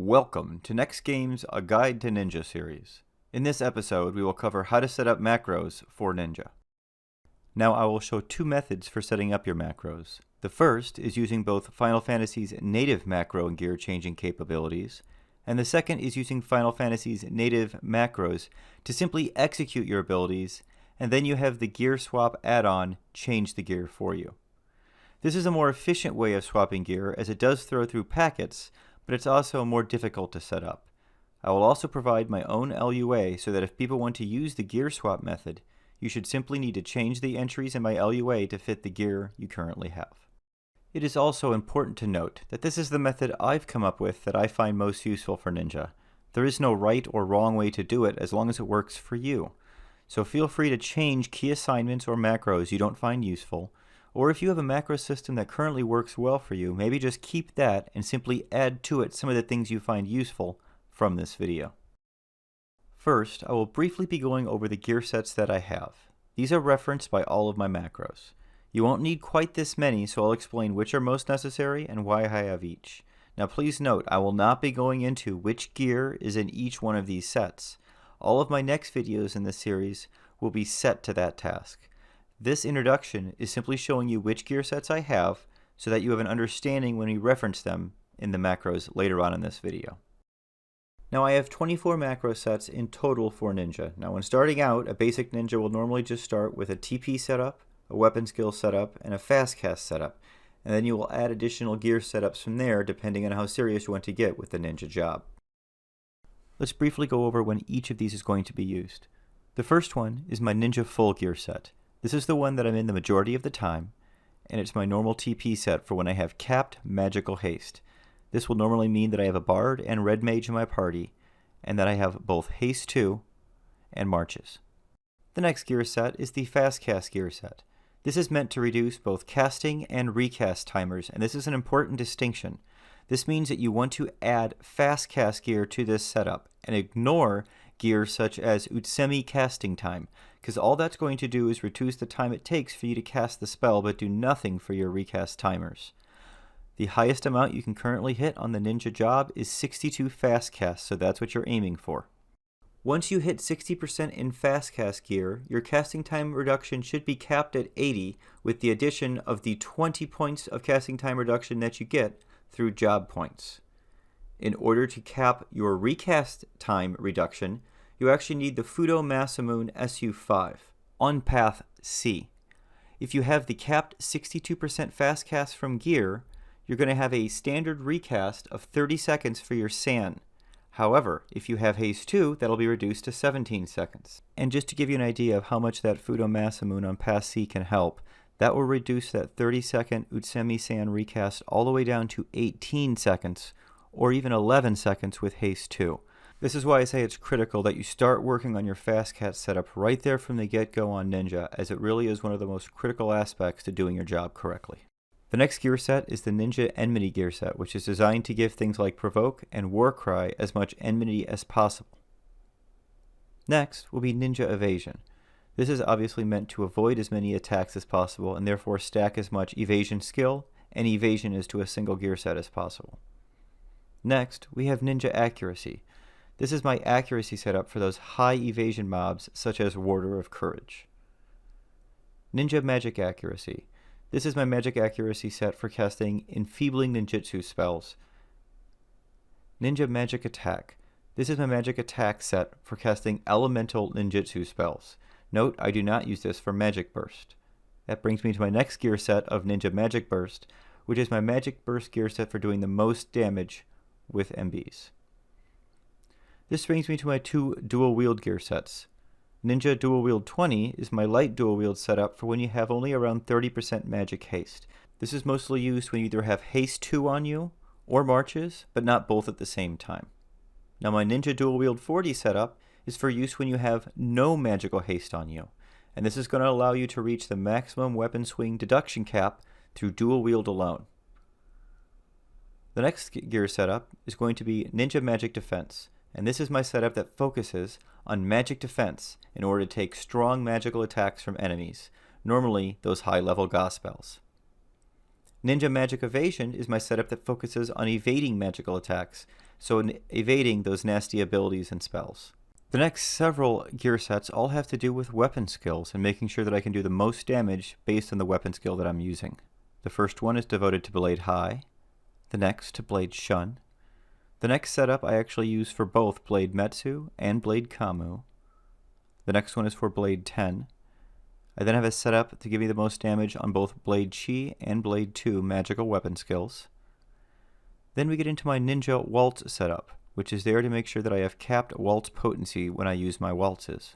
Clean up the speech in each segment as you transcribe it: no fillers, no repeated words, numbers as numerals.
Welcome to NEXTGames, a Guide to Ninja series. In this episode, we will cover how to set up macros for Ninja. Now I will show two methods for setting up your macros. The first is using both Final Fantasy's native macro and gear changing capabilities, and the second is using Final Fantasy's native macros to simply execute your abilities, and then you have the Gearswap add-on change the gear for you. This is a more efficient way of swapping gear as it does throw through packets, but it's also more difficult to set up. I will also provide my own LUA so that if people want to use the Gearswap method, you should simply need to change the entries in my LUA to fit the gear you currently have. It is also important to note that this is the method I've come up with that I find most useful for Ninja. There is no right or wrong way to do it as long as it works for you. So feel free to change key assignments or macros you don't find useful, or if you have a macro system that currently works well for you, maybe just keep that and simply add to it some of the things you find useful from this video. First, I will briefly be going over the gear sets that I have. These are referenced by all of my macros. You won't need quite this many, so I'll explain which are most necessary and why I have each. Now please note, I will not be going into which gear is in each one of these sets. All of my next videos in this series will be set to that task. This introduction is simply showing you which gear sets I have so that you have an understanding when we reference them in the macros later on in this video. Now I have 24 macro sets in total for Ninja. Now when starting out, a basic Ninja will normally just start with a TP setup, a weapon skill setup, and a fast cast setup, and then you will add additional gear setups from there depending on how serious you want to get with the Ninja job. Let's briefly go over when each of these is going to be used. The first one is my Ninja full gear set. This is the one that I'm in the majority of the time, and it's my normal TP set for when I have capped magical haste. This will normally mean that I have a bard and red mage in my party, and that I have both haste 2 and marches. The next gear set is the fast cast gear set. This is meant to reduce both casting and recast timers, and this is an important distinction. This means that you want to add fast cast gear to this setup and ignore gear such as Utsemi casting time, because all that's going to do is reduce the time it takes for you to cast the spell but do nothing for your recast timers. The highest amount you can currently hit on the Ninja job is 62 fast casts, so that's what you're aiming for. Once you hit 60% in fast cast gear, your casting time reduction should be capped at 80 with the addition of the 20 points of casting time reduction that you get through job points. In order to cap your recast time reduction, you actually need the Fudo Masamune SU5 on path C. If you have the capped 62% fast cast from gear, you're going to have a standard recast of 30 seconds for your San. However, if you have haste 2, that'll be reduced to 17 seconds. And just to give you an idea of how much that Fudo Masamune on path C can help, that will reduce that 30-second Utsemi San recast all the way down to 18 seconds, or even 11 seconds with haste 2. This is why I say it's critical that you start working on your fast cast setup right there from the get-go on Ninja, as it really is one of the most critical aspects to doing your job correctly. The next gear set is the Ninja Enmity gear set, which is designed to give things like Provoke and Warcry as much enmity as possible. Next will be Ninja Evasion. This is obviously meant to avoid as many attacks as possible and therefore stack as much evasion skill and evasion into a single gear set as possible. Next, we have Ninja Accuracy. This is my accuracy setup for those high evasion mobs such as Warder of Courage. Ninja Magic Accuracy. This is my magic accuracy set for casting enfeebling ninjutsu spells. Ninja Magic Attack. This is my magic attack set for casting elemental ninjutsu spells. Note, I do not use this for Magic Burst. That brings me to my next gear set of Ninja Magic Burst, which is my Magic Burst gear set for doing the most damage with MBs. This brings me to my two dual wield gear sets. Ninja Dual Wield 20 is my light dual wield setup for when you have only around 30% magic haste. This is mostly used when you either have haste 2 on you or marches, but not both at the same time. Now my Ninja Dual Wield 40 setup is for use when you have no magical haste on you, and this is going to allow you to reach the maximum weapon swing deduction cap through dual wield alone. The next gear setup is going to be Ninja Magic Defense, and this is my setup that focuses on magic defense in order to take strong magical attacks from enemies, normally those high-level gospels. Ninja Magic Evasion is my setup that focuses on evading magical attacks, so evading those nasty abilities and spells. The next several gear sets all have to do with weapon skills and making sure that I can do the most damage based on the weapon skill that I'm using. The first one is devoted to Blade High, the next to Blade Shun. The next setup I actually use for both Blade Metsu and Blade Kamu. The next one is for Blade 10. I then have a setup to give me the most damage on both Blade Chi and Blade 2 magical weapon skills. Then we get into my Ninja Waltz setup, which is there to make sure that I have capped waltz potency when I use my waltzes.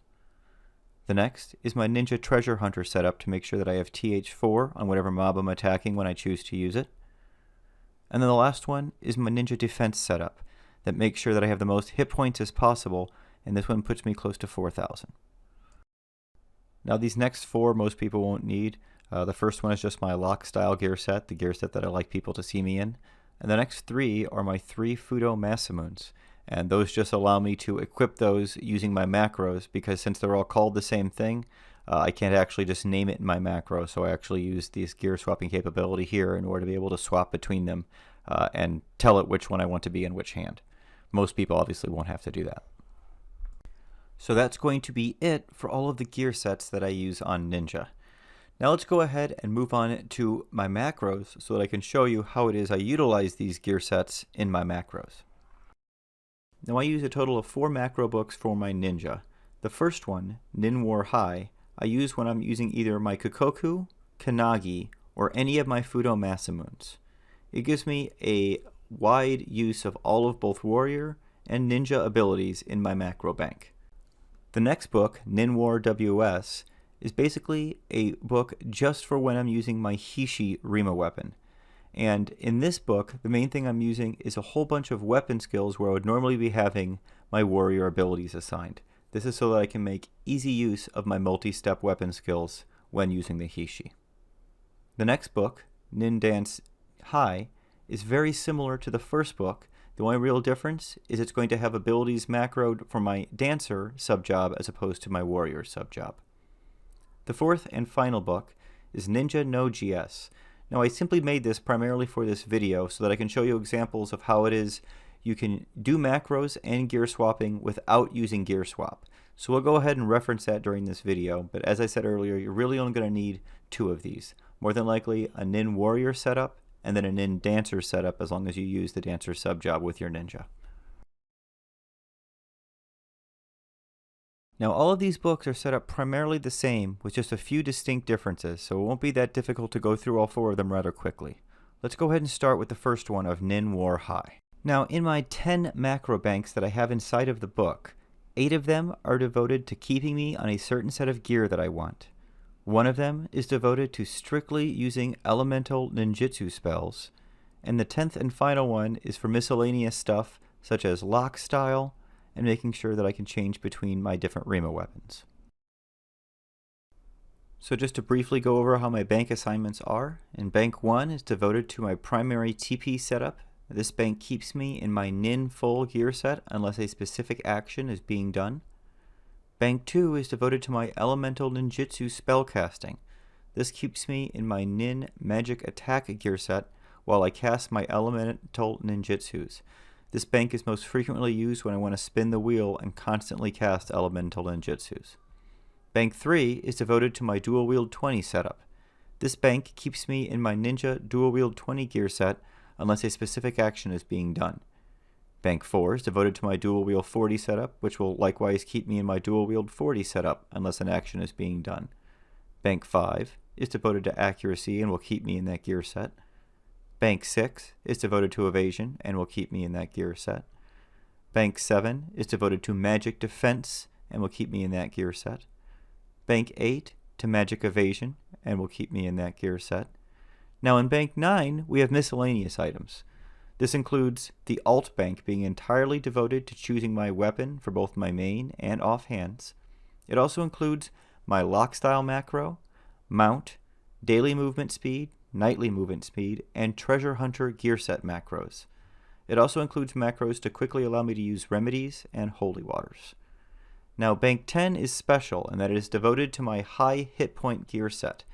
The next is my Ninja Treasure Hunter setup to make sure that I have TH4 on whatever mob I'm attacking when I choose to use it. And then the last one is my Ninja Defense setup that makes sure that I have the most hit points as possible, and this one puts me close to 4,000. Now these next four most people won't need. The first one is just my lock style gear set, the gear set that I like people to see me in. And the next three are my 3 Fudo Masamune, and those just allow me to equip those using my macros, because since they're all called the same thing, I can't actually just name it in my macro, so I actually use this gear swapping capability here in order to be able to swap between them and tell it which one I want to be in which hand. Most people obviously won't have to do that. So that's going to be it for all of the gear sets that I use on Ninja. Now let's go ahead and move on to my macros so that I can show you how it is I utilize these gear sets in my macros. Now I use a total of 4 macro books for my Ninja. The first one, Nin War High, I use when I'm using either my Kokoku, Kanagi, or any of my Fudo Masamunes. It gives me a wide use of all of both warrior and ninja abilities in my macro bank. The next book, Nin War WS, is basically a book just for when I'm using my Hishi Rima weapon. And in this book, the main thing I'm using is a whole bunch of weapon skills where I would normally be having my warrior abilities assigned. This is so that I can make easy use of my multi-step weapon skills when using the Hishi. The next book, Nin Dance High, is very similar to the first book. The only real difference is it's going to have abilities macroed for my dancer subjob as opposed to my warrior subjob. The fourth and final book is Ninja no GS. Now I simply made this primarily for this video so that I can show you examples of how it is you can do macros and gear swapping without using gear swap. So we'll go ahead and reference that during this video, but as I said earlier, you're really only going to need 2 of these. More than likely a Nin Warrior setup and then a Nin Dancer setup as long as you use the Dancer subjob with your Ninja. Now all of these books are set up primarily the same with just a few distinct differences, so it won't be that difficult to go through all 4 of them rather quickly. Let's go ahead and start with the first one of Nin War High. Now in my 10 macro banks that I have inside of the book, 8 of them are devoted to keeping me on a certain set of gear that I want. 1 of them is devoted to strictly using elemental ninjutsu spells, and the 10th and final one is for miscellaneous stuff such as lock style, and making sure that I can change between my different Rima weapons. So just to briefly go over how my bank assignments are, in Bank 1 is devoted to my primary TP setup. This bank keeps me in my Nin full gear set unless a specific action is being done. Bank 2 is devoted to my elemental ninjutsu spellcasting. This keeps me in my Nin magic attack gear set while I cast my elemental ninjutsus. This bank is most frequently used when I want to spin the wheel and constantly cast elemental ninjutsus. Bank 3 is devoted to my dual wield 20 setup. This bank keeps me in my Ninja dual wield 20 gear set unless a specific action is being done. Bank 4 is devoted to my dual wield 40 setup, which will likewise keep me in my dual wield 40 setup unless an action is being done. Bank 5 is devoted to accuracy and will keep me in that gear set. Bank 6 is devoted to evasion and will keep me in that gear set. Bank 7 is devoted to magic defense and will keep me in that gear set. Bank 8 to magic evasion and will keep me in that gear set. Now in Bank 9 we have miscellaneous items. This includes the alt bank being entirely devoted to choosing my weapon for both my main and offhands. It also includes my lock style macro, mount, daily movement speed, nightly movement speed, and treasure hunter gear set macros. It also includes macros to quickly allow me to use remedies and holy waters. Now Bank 10 is special in that it is devoted to my high hit point gear set.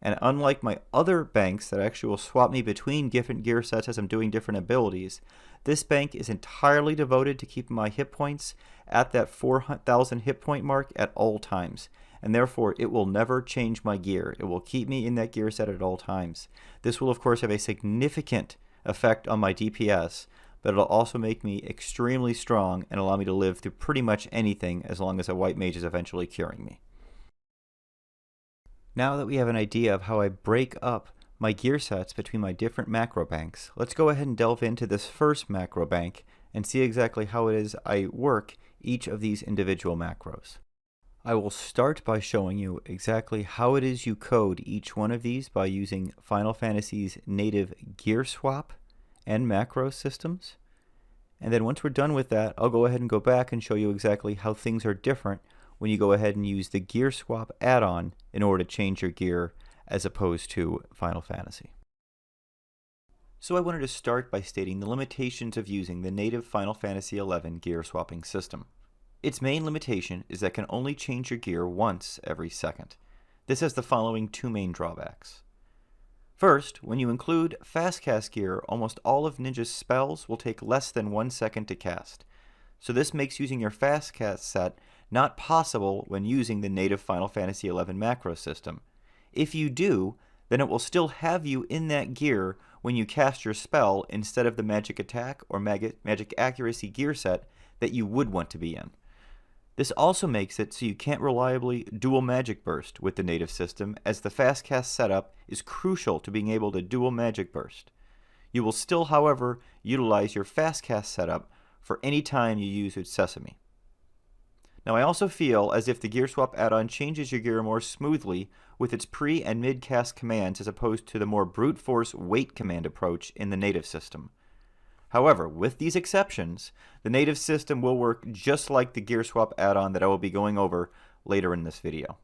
And unlike my other banks that actually will swap me between different gear sets as I'm doing different abilities, This bank is entirely devoted to keeping my hit points at that 4,000 hit point mark at all times, and therefore it will never change my gear. It will keep me in that gear set at all times. This will of course have a significant effect on my DPS, but it'll also make me extremely strong and allow me to live through pretty much anything as long as a white mage is eventually curing me. Now that we have an idea of how I break up my gear sets between my different macro banks, let's go ahead and delve into this first macro bank and see exactly how it is I work each of these individual macros. I will start by showing you exactly how it is you code each one of these by using Final Fantasy's native Gearswap and macro systems. And then once we're done with that, I'll go ahead and go back and show you exactly how things are different when you go ahead and use the Gearswap add-on in order to change your gear as opposed to Final Fantasy. So I wanted to start by stating the limitations of using the native Final Fantasy XI gear swapping system. Its main limitation is that it can only change your gear once every second. This has the following two main drawbacks. First, when you include fast cast gear, almost all of Ninja's spells will take less than 1 second to cast. So this makes using your fast cast set not possible when using the native Final Fantasy XI macro system. If you do, then it will still have you in that gear when you cast your spell instead of the magic attack or magic accuracy gear set that you would want to be in. This also makes it so you can't reliably dual magic burst with the native system, as the fast cast setup is crucial to being able to dual magic burst. You will still, however, utilize your fast cast setup for any time you use Sesame. Now I also feel as if the Gearswap add-on changes your gear more smoothly with its pre and mid cast commands as opposed to the more brute force wait command approach in the native system. However, with these exceptions, the native system will work just like the Gearswap add-on that I will be going over later in this video.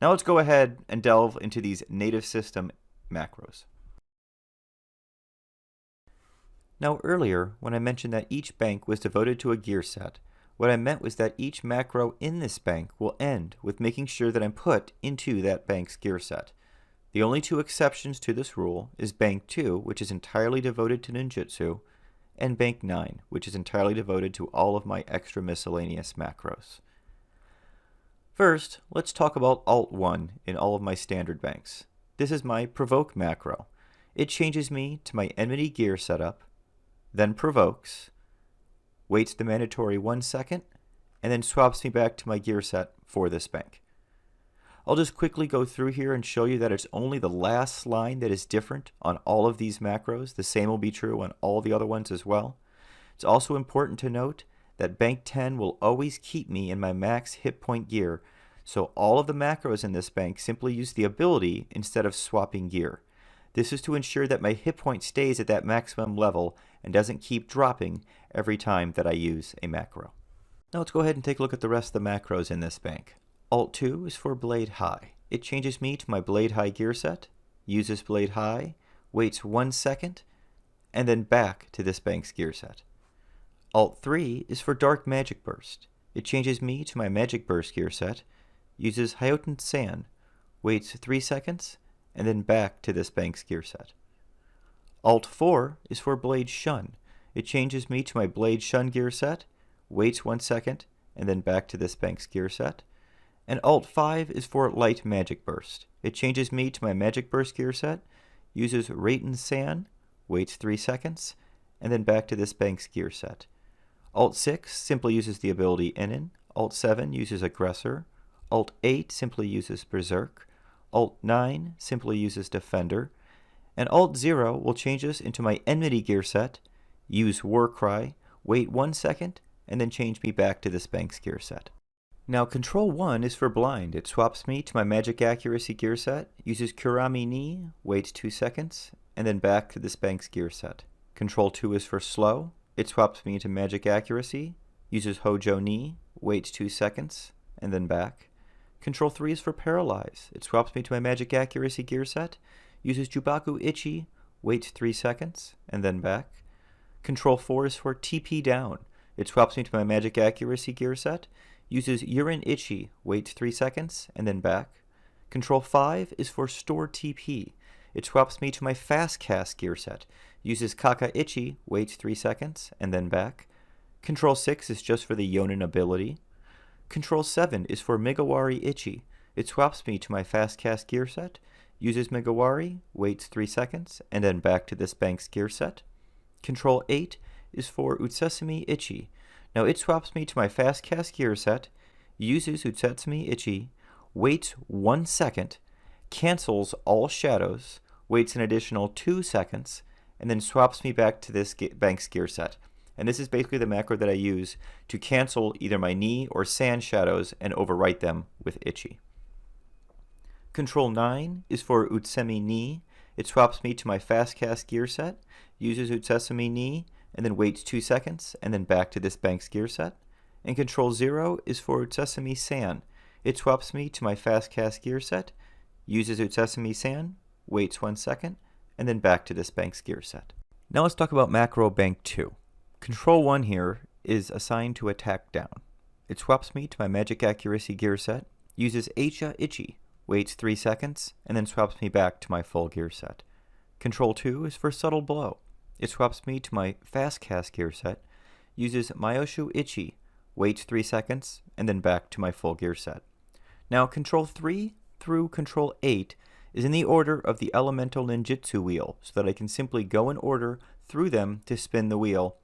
Now let's go ahead and delve into these native system macros. Now earlier, when I mentioned that each bank was devoted to a gear set, what I meant was that each macro in this bank will end with making sure that I'm put into that bank's gear set. The only two exceptions to this rule is Bank 2, which is entirely devoted to ninjutsu, and Bank 9, which is entirely devoted to all of my extra miscellaneous macros. First, let's talk about Alt 1 in all of my standard banks. This is my Provoke macro. It changes me to my enmity gear setup, then provokes, waits the mandatory 1 second, and then swaps me back to my gear set for this bank. I'll just quickly go through here and show you that it's only the last line that is different on all of these macros. The same will be true on all the other ones as well. It's also important to note that Bank 10 will always keep me in my max hit point gear, so all of the macros in this bank simply use the ability instead of swapping gear. This is to ensure that my hit point stays at that maximum level and doesn't keep dropping every time that I use a macro. Now let's go ahead and take a look at the rest of the macros in this bank. Alt 2 is for Blade High. It changes me to my Blade High gear set, uses Blade High, waits 1 second, and then back to this bank's gear set. Alt 3 is for Dark Magic Burst. It changes me to my Magic Burst gear set, uses Hyoten San, waits 3 seconds, and then back to this bank's gear set. Alt 4 is for Blade Shun. It changes me to my Blade Shun gear set, waits 1 second, and then back to this bank's gear set. And Alt 5 is for Light Magic Burst. It changes me to my Magic Burst gear set, uses Rayton San, waits 3 seconds, and then back to this bank's gear set. Alt 6 simply uses the ability Inin. Alt 7 uses Aggressor. Alt 8 simply uses Berserk. Alt 9 simply uses Defender. And Alt 0 will change us into my Enmity gear set, use Warcry, wait 1 second, and then change me back to this bank's gear set. Now Control 1 is for Blind. It swaps me to my Magic Accuracy gear set, uses Kurami Ni, waits 2 seconds, and then back to this bank's gear set. Control 2 is for Slow. It swaps me to Magic Accuracy, uses Hojo Ni, waits 2 seconds, and then back. Control 3 is for Paralyze. It swaps me to my Magic Accuracy gear set, uses Jubaku Ichi, waits 3 seconds, and then back. Control 4 is for TP Down. It swaps me to my Magic Accuracy gear set, uses Yurin Ichi, waits 3 seconds, and then back. Control 5 is for Store TP. it swaps me to my fast cast gear set. Uses Kaka Ichi, waits 3 seconds, and then back. Control 6 is just for the Yonin ability. Control 7 is for Megawari Ichi. It swaps me to my fast cast gear set. Uses Megawari, waits 3 seconds, and then back to this bank's gear set. Control 8 is for Utsesumi Ichi. Now it swaps me to my fast cast gear set, uses Utsesumi Ichi, waits 1 second, cancels all shadows, waits an additional 2 seconds, and then swaps me back to this bank's gear set. And this is basically the macro that I use to cancel either my Ni or San shadows and overwrite them with Ichi. Control 9 is for Utsemi Ni. It swaps me to my fast cast gear set, uses Utsesumi Ni, and then waits 2 seconds, and then back to this bank's gear set. And Control 0 is for Utsesumi San. It swaps me to my fast cast gear set, uses Utsesumi San, waits 1 second, and then back to this bank's gear set. Now let's talk about macro bank 2. Control 1 here is assigned to attack down. It swaps me to my magic accuracy gear set, uses Eisha Ichi, waits 3 seconds, and then swaps me back to my full gear set. Control 2 is for subtle blow. It swaps me to my fast cast gear set, uses Myoshu Ichi, waits 3 seconds, and then back to my full gear set. Now Control 3 through Control 8 is in the order of the elemental ninjutsu wheel, so that I can simply go in order through them to spin the wheel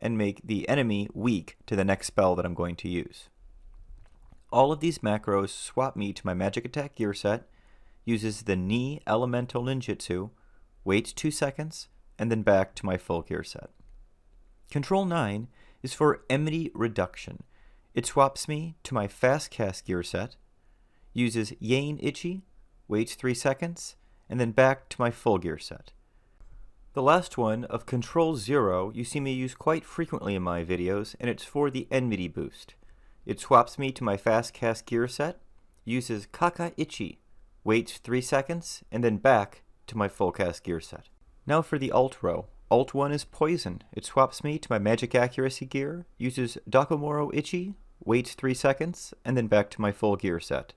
and make the enemy weak to the next spell that I'm going to use. All of these macros swap me to my magic attack gear set, uses the Ni elemental ninjutsu, waits 2 seconds, and then back to my full gear set. Control 9 is for enmity reduction. It swaps me to my fast cast gear set, uses Yain Ichi, waits 3 seconds, and then back to my full gear set. The last one of Control 0 you see me use quite frequently in my videos, and it's for the enmity boost. It swaps me to my fast cast gear set, uses Kaka Ichi, waits 3 seconds, and then back to my full cast gear set. Now for the alt row. Alt 1 is poison. It swaps me to my magic accuracy gear, uses Dakomoro Ichi, waits 3 seconds, and then back to my full gear set.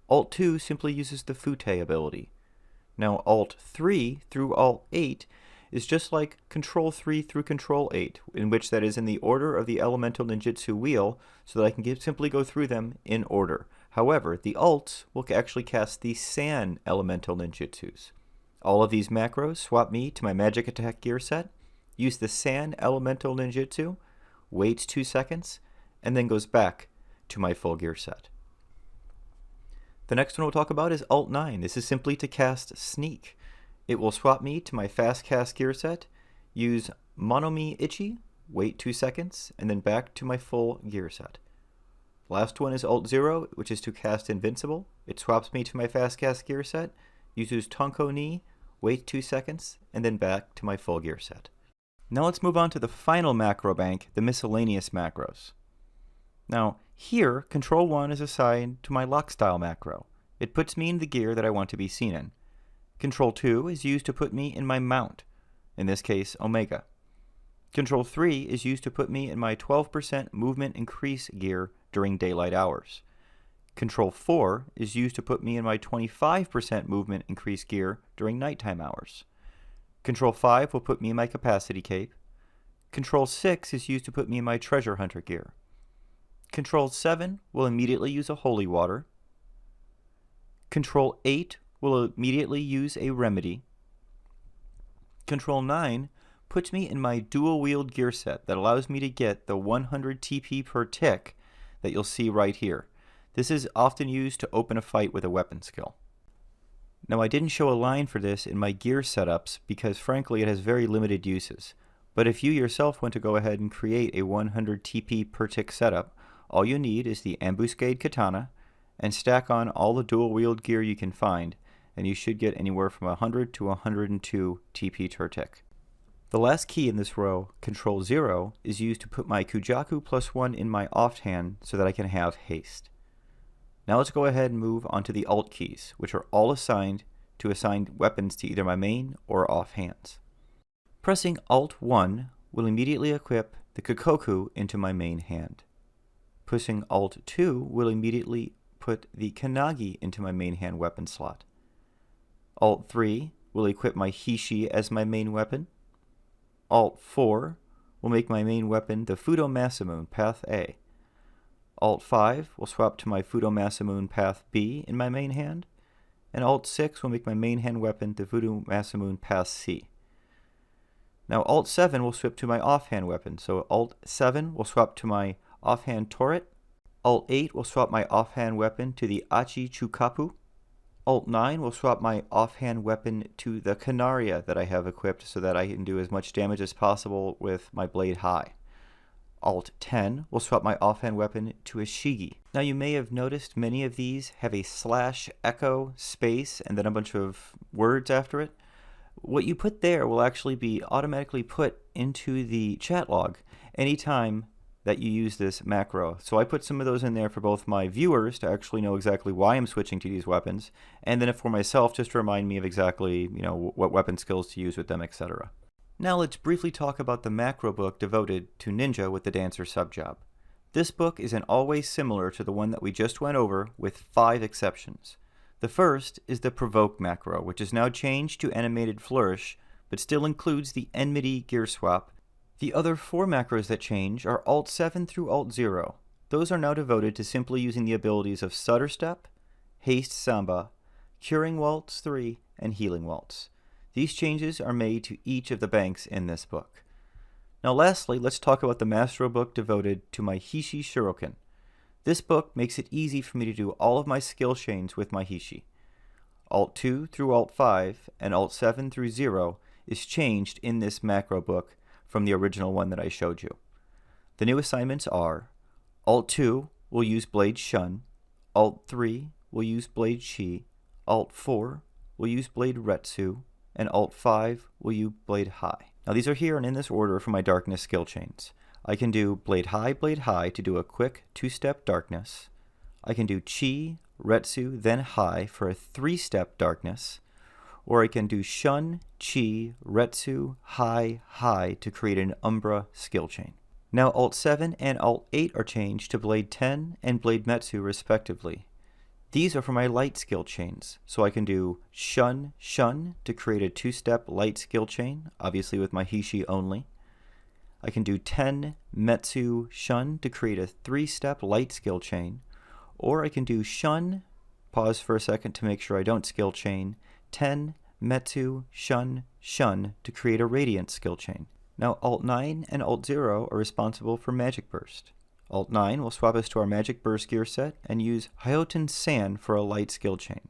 Alt 2 simply uses the Fute ability. Now Alt 3 through Alt 8 is just like Control 3 through Control 8, in which that is in the order of the elemental ninjutsu wheel, so that I can simply go through them in order. However, the alts will actually cast the San elemental ninjutsus. All of these macros swap me to my magic attack gear set, use the San elemental ninjutsu, waits 2 seconds, and then goes back to my full gear set. The next one we'll talk about is Alt 9. This is simply to cast Sneak. It will swap me to my fast cast gear set, use Monomi Ichi, wait 2 seconds, and then back to my full gear set. Last one is Alt 0, which is to cast Invincible. It swaps me to my fast cast gear set, uses Tonko Ni, wait 2 seconds, and then back to my full gear set. Now let's move on to the final macro bank, the miscellaneous macros. Now here, Control 1 is assigned to my lock style macro. It puts me in the gear that I want to be seen in. Control 2 is used to put me in my mount, in this case Omega. Control 3 is used to put me in my 12% movement increase gear during daylight hours. Control 4 is used to put me in my 25% movement increase gear during nighttime hours. Control 5 will put me in my capacity cape. Control 6 is used to put me in my treasure hunter gear. Control 7 will immediately use a holy water. Control 8 will immediately use a remedy. Control 9 puts me in my dual wield gear set that allows me to get the 100 TP per tick that you'll see right here. This is often used to open a fight with a weapon skill. Now I didn't show a line for this in my gear setups because frankly it has very limited uses. But if you yourself want to go ahead and create a 100 TP per tick setup, all you need is the ambuscade katana and stack on all the dual wield gear you can find, and you should get anywhere from 100 to 102 TP per tick. The last key in this row, Control 0, is used to put my Kujaku +1 in my offhand so that I can have haste. Now let's go ahead and move on to the alt keys, which are all assigned to assign weapons to either my main or offhands. Pressing Alt 1 will immediately equip the Kikoku into my main hand. Pushing Alt 2 will immediately put the Kanagi into my main hand weapon slot. Alt 3 will equip my Hishi as my main weapon. Alt 4 will make my main weapon the Fudo Masamune Path A. Alt 5 will swap to my Fudo Masamune Path B in my main hand, and Alt 6 will make my main hand weapon the Fudo Masamune Path C. Now Alt 7 will swap to my offhand weapon, so Alt 7 will swap to my offhand turret. Alt 8 will swap my offhand weapon to the Achi Chukapu. Alt 9 will swap my offhand weapon to the Canaria that I have equipped so that I can do as much damage as possible with my blade high. Alt 10 will swap my offhand weapon to a Shigi. Now you may have noticed many of these have a slash, echo, space, and then a bunch of words after it. What you put there will actually be automatically put into the chat log anytime that you use this macro. So I put some of those in there for both my viewers to actually know exactly why I'm switching to these weapons, and then for myself just to remind me of exactly, what weapon skills to use with them, etc. Now let's briefly talk about the macro book devoted to Ninja with the Dancer subjob. This book is always similar to the one that we just went over with 5 exceptions. The first is the Provoke macro, which is now changed to Animated Flourish, but still includes the Enmity Gearswap. The other 4 macros that change are Alt 7 through Alt 0. Those are now devoted to simply using the abilities of Stutter Step, Haste Samba, Curing Waltz 3, and Healing Waltz. These changes are made to each of the banks in this book. Now lastly, let's talk about the Master book devoted to my Hishi Shuriken. This book makes it easy for me to do all of my skill chains with my Hishi. Alt 2 through Alt 5 and Alt 7 through 0 is changed in this macro book from the original one that I showed you. The new assignments are: Alt 2 will use Blade Shun, Alt 3 will use Blade Chi, Alt 4 will use Blade Retsu, and Alt 5 will use Blade High. Now these are here and in this order for my darkness skill chains. I can do Blade High to do a quick 2-step darkness. I can do Chi, Retsu, then High for a 3-step darkness. Or I can do Shun, Chi, Retsu, High to create an Umbra skill chain. Now Alt 7 and Alt 8 are changed to Blade 10 and Blade Metsu respectively. These are for my light skill chains, so I can do Shun to create a 2-step light skill chain, obviously with my Hishi only. I can do 10 Metsu Shun to create a 3-step light skill chain, or I can do Shun, pause for a second to make sure I don't skill chain, 10 Metsu Shun to create a radiant skill chain. Now Alt 9 and Alt 0 are responsible for Magic Burst. Alt 9 will swap us to our Magic Burst gear set and use Hyoten San for a light skill chain.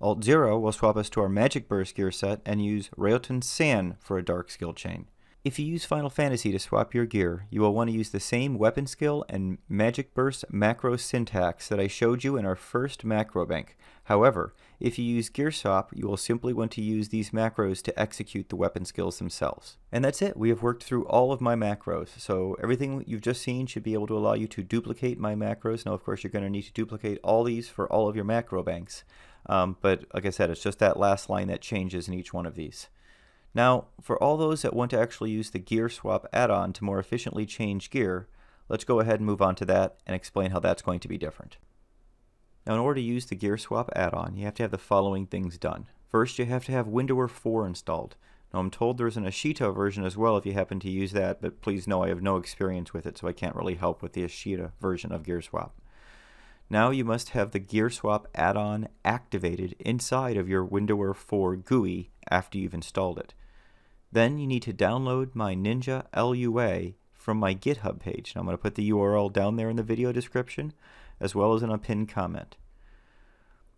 Alt 0 will swap us to our Magic Burst gear set and use Ryoten San for a dark skill chain. If you use Final Fantasy to swap your gear, you will want to use the same weapon skill and Magic Burst macro syntax that I showed you in our first macro bank. However, if you use Gearswap, you will simply want to use these macros to execute the weapon skills themselves. And that's it. We have worked through all of my macros, so everything you've just seen should be able to allow you to duplicate my macros. Now, of course, you're going to need to duplicate all these for all of your macro banks. But like I said, it's just that last line that changes in each one of these. Now, for all those that want to actually use the Gearswap add-on to more efficiently change gear, let's go ahead and move on to that and explain how that's going to be different. Now, in order to use the Gearswap add-on, you have to have the following things done. First, you have to have Windower 4 installed. Now, I'm told there's an Ashita version as well if you happen to use that, but please know I have no experience with it, so I can't really help with the Ashita version of Gearswap. Now you must have the Gearswap add-on activated inside of your Windower 4 GUI after you've installed it. Then you need to download my Ninja LUA from my GitHub page. Now I'm going to put the URL down there in the video description, as well as in a pinned comment.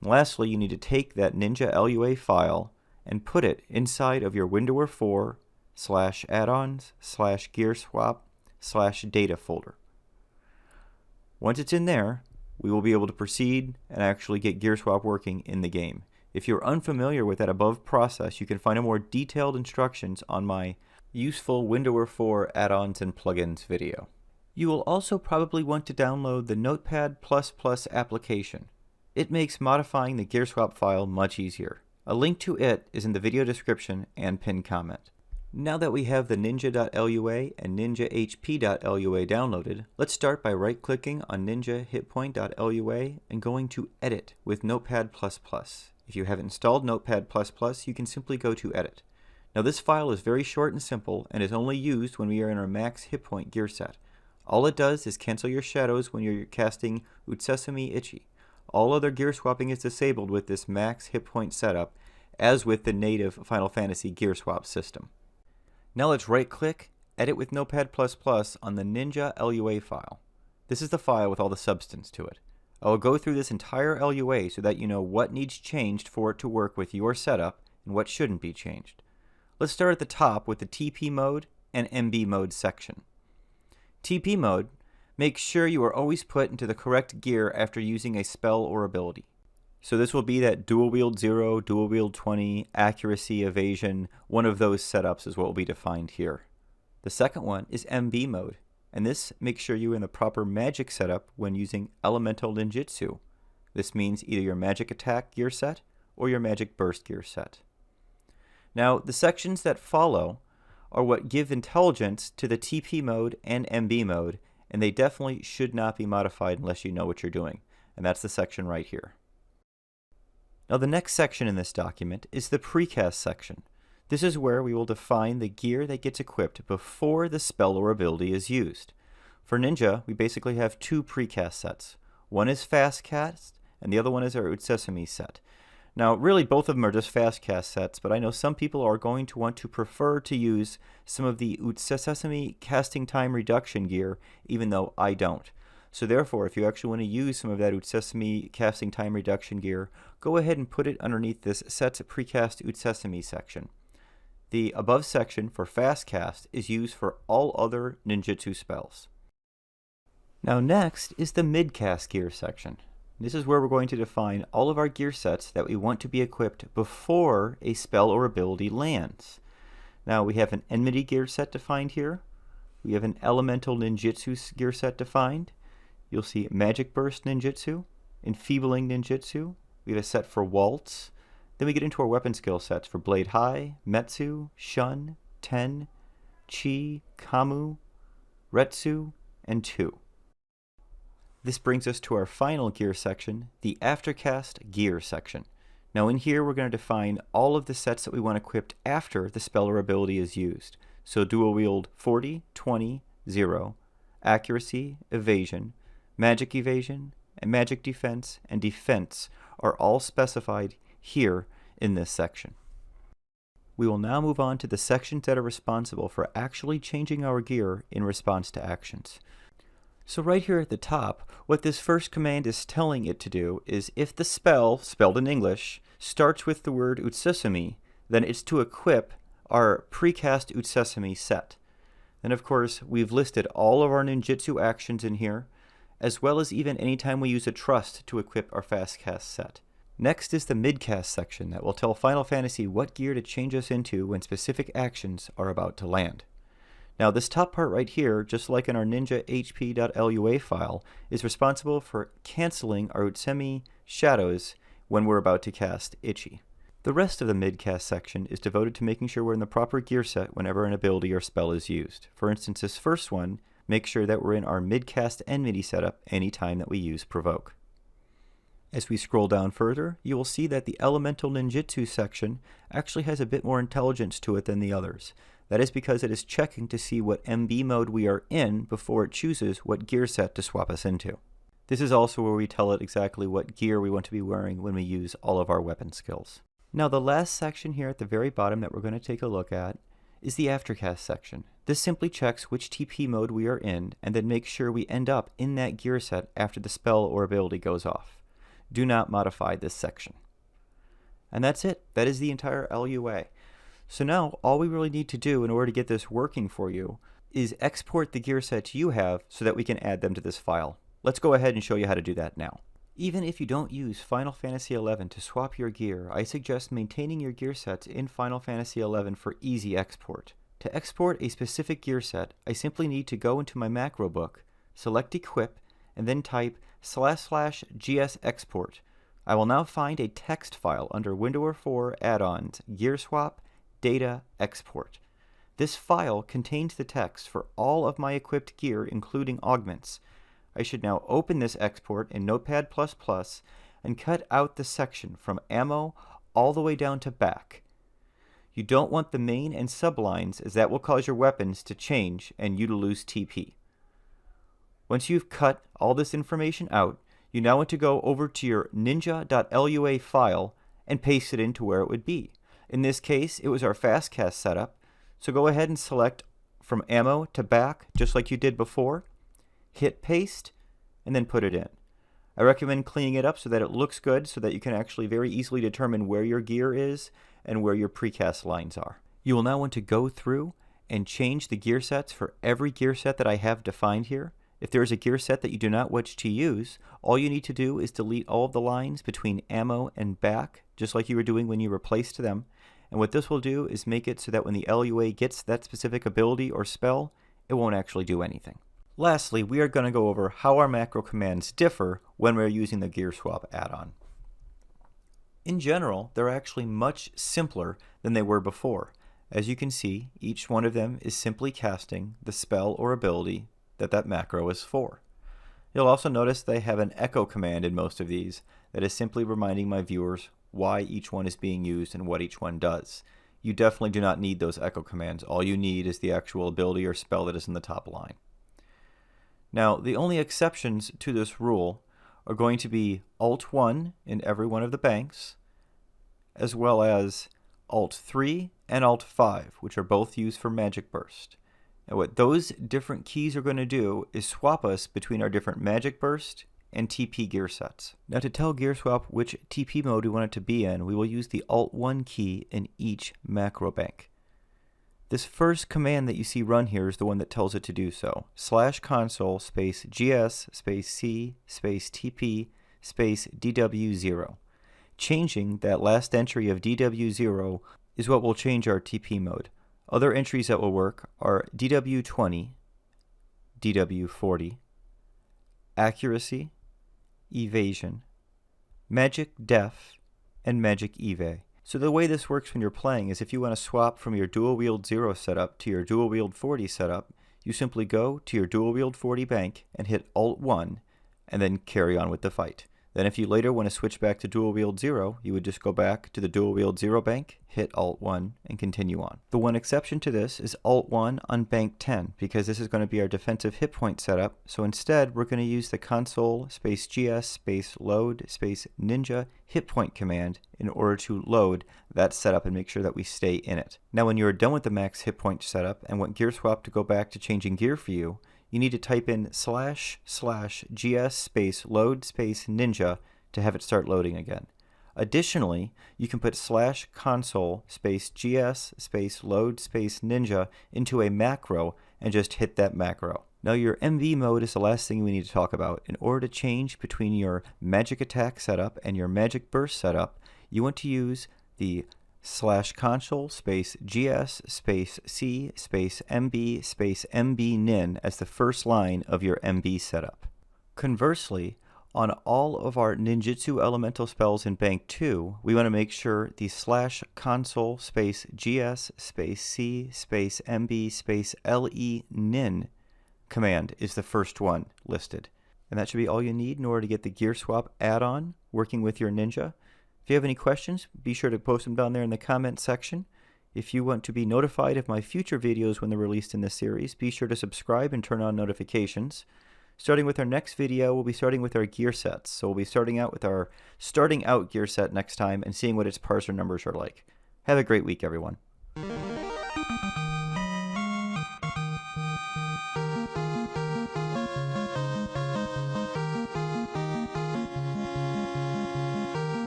Lastly, you need to take that Ninja LUA file and put it inside of your Windower 4/addons/Gearswap/data folder. Once it's in there, we will be able to proceed and actually get Gearswap working in the game. If you're unfamiliar with that above process, you can find a more detailed instructions on my useful Windower 4 add-ons and plugins video. You will also probably want to download the Notepad++ application. It makes modifying the Gearswap file much easier. A link to it is in the video description and pinned comment. Now that we have the ninja.lua and ninjahp.lua downloaded, let's start by right-clicking on ninja hitpoint.lua and going to Edit with Notepad++. If you have installed Notepad++, you can simply go to Edit. Now this file is very short and simple and is only used when we are in our max hit point gear set. All it does is cancel your shadows when you're casting Utsesumi-ichi. All other gear swapping is disabled with this max hit point setup, as with the native Final Fantasy Gearswap system. Now let's right-click, Edit with Notepad++ on the Ninja LUA file. This is the file with all the substance to it. I will go through this entire LUA so that you know what needs changed for it to work with your setup and what shouldn't be changed. Let's start at the top with the TP mode and MB mode section. TP mode makes sure you are always put into the correct gear after using a spell or ability. So this will be that dual wield 0, dual wield 20, accuracy, evasion, one of those setups is what will be defined here. The second one is MB mode, and this makes sure you're in the proper magic setup when using elemental ninjutsu. This means either your magic attack gear set or your magic burst gear set. Now, the sections that follow are what give intelligence to the TP mode and MB mode, and they definitely should not be modified unless you know what you're doing, and that's the section right here. Now the next section in this document is the precast section. This is where we will define the gear that gets equipped before the spell or ability is used. For Ninja, we basically have two precast sets. One is fast cast, and the other one is our Utsesumi set. Now, really, both of them are just fast cast sets, but I know some people are going to want to prefer to use some of the Utsesumi casting time reduction gear, even though I don't. So therefore, if you actually want to use some of that Utsesumi casting time reduction gear, go ahead and put it underneath this Sets Precast Utsesumi section. The above section for fast cast is used for all other ninjutsu spells. Now next is the mid-cast gear section. This is where we're going to define all of our gear sets that we want to be equipped before a spell or ability lands. Now we have an Enmity gear set defined here. We have an Elemental Ninjutsu gear set defined. You'll see Magic Burst Ninjutsu, Enfeebling Ninjutsu. We have a set for Waltz. Then we get into our weapon skill sets for Blade High, Metsu, Shun, Ten, Chi, Kamu, Retsu, and Tu. This brings us to our final gear section, the Aftercast gear section. Now in here we're going to define all of the sets that we want equipped after the spell or ability is used. So dual wield 40, 20, 0, accuracy, evasion, magic evasion, and magic defense and defense are all specified here in this section. We will now move on to the sections that are responsible for actually changing our gear in response to actions. So right here at the top, what this first command is telling it to do is if the spell, spelled in English, starts with the word Utsesumi, then it's to equip our precast Utsesumi set. And of course, we've listed all of our ninjutsu actions in here, as well as even anytime we use a trust to equip our fast cast set. Next is the midcast section that will tell Final Fantasy what gear to change us into when specific actions are about to land. Now this top part right here, just like in our Ninja HP.lua file, is responsible for canceling our Utsemi shadows when we're about to cast Ichi. The rest of the midcast section is devoted to making sure we're in the proper gear set whenever an ability or spell is used. For instance, this first one, make sure that we're in our midcast Enmity setup anytime that we use Provoke. As we scroll down further, you will see that the Elemental Ninjutsu section actually has a bit more intelligence to it than the others. That is because it is checking to see what MB mode we are in before it chooses what gear set to swap us into. This is also where we tell it exactly what gear we want to be wearing when we use all of our weapon skills. Now the last section here at the very bottom that we're going to take a look at is the Aftercast section. This simply checks which TP mode we are in and then makes sure we end up in that gear set after the spell or ability goes off. Do not modify this section. And that's it. That is the entire LUA. So now all we really need to do in order to get this working for you is export the gear sets you have so that we can add them to this file. Let's go ahead and show you how to do that now. Even if you don't use Final Fantasy XI to swap your gear, I suggest maintaining your gear sets in Final Fantasy XI for easy export. To export a specific gear set, I simply need to go into my macro book, select Equip, and then type //gs export. I will now find a text file under Windower 4 Add-ons, Gearswap, Data, Export. This file contains the text for all of my equipped gear, including augments. I should now open this export in Notepad++, and and cut out the section from ammo all the way down to back. You don't want the main and sublines, as that will cause your weapons to change and you to lose TP. Once you've cut all this information out, you now want to go over to your ninja.lua file and paste it into where it would be. In this case, it was our fastcast setup, so go ahead and select from ammo to back, just like you did before, hit paste, and then put it in. I recommend cleaning it up so that it looks good, so that you can actually very easily determine where your gear is and where your precast lines are. You will now want to go through and change the gear sets for every gear set that I have defined here. If there is a gear set that you do not wish to use, all you need to do is delete all of the lines between ammo and back, just like you were doing when you replaced them. And what this will do is make it so that when the LUA gets that specific ability or spell, it won't actually do anything. Lastly, we are going to go over how our macro commands differ when we're using the Gearswap add-on. In general, they're actually much simpler than they were before. As you can see, each one of them is simply casting the spell or ability that macro is for. You'll also notice they have an echo command in most of these that is simply reminding my viewers why each one is being used and what each one does. You definitely do not need those echo commands. All you need is the actual ability or spell that is in the top line. Now, the only exceptions to this rule are going to be Alt 1 in every one of the banks, as well as Alt 3 and Alt 5, which are both used for Magic Burst. And what those different keys are going to do is swap us between our different Magic Burst and TP gear sets. Now, to tell Gearswap which TP mode we want it to be in, we will use the Alt 1 key in each macro bank. This first command that you see run here is the one that tells it to do so. /console space gs space c space tp space dw0. Changing that last entry of dw0 is what will change our TP mode. Other entries that will work are dw20, dw40, accuracy, evasion, magic def, and magic eve. So the way this works when you're playing is if you want to swap from your dual wield 0 setup to your dual wield 40 setup, you simply go to your dual wield 40 bank and hit Alt 1 and then carry on with the fight. Then if you later want to switch back to dual wield 0, you would just go back to the dual wield 0 bank, hit Alt 1, and continue on. The one exception to this is Alt 1 on bank 10, because this is going to be our defensive hit point setup, so instead we're going to use the console space gs space load space ninja hit point command in order to load that setup and make sure that we stay in it. Now when you are done with the max hit point setup and want Gearswap to go back to changing gear for you, you need to type in //gs space load space ninja to have it start loading again. Additionally, you can put /console space gs space load space ninja into a macro and just hit that macro. Now your MV mode is the last thing we need to talk about. In order to change between your magic attack setup and your magic burst setup, you want to use the /console space gs space c space mb space mb nin as the first line of your MB setup. Conversely, on all of our ninjutsu elemental spells in bank 2, we want to make sure the /console space gs space c space mb space le nin command is the first one listed. And that should be all you need in order to get the Gearswap add-on working with your ninja. If you have any questions, be sure to post them down there in the comment section. If you want to be notified of my future videos when they're released in this series, be sure to subscribe and turn on notifications. Starting with our next video, we'll be starting with our gear sets. So we'll be starting out with our starting out gear set next time and seeing what its parser numbers are like. Have a great week, everyone.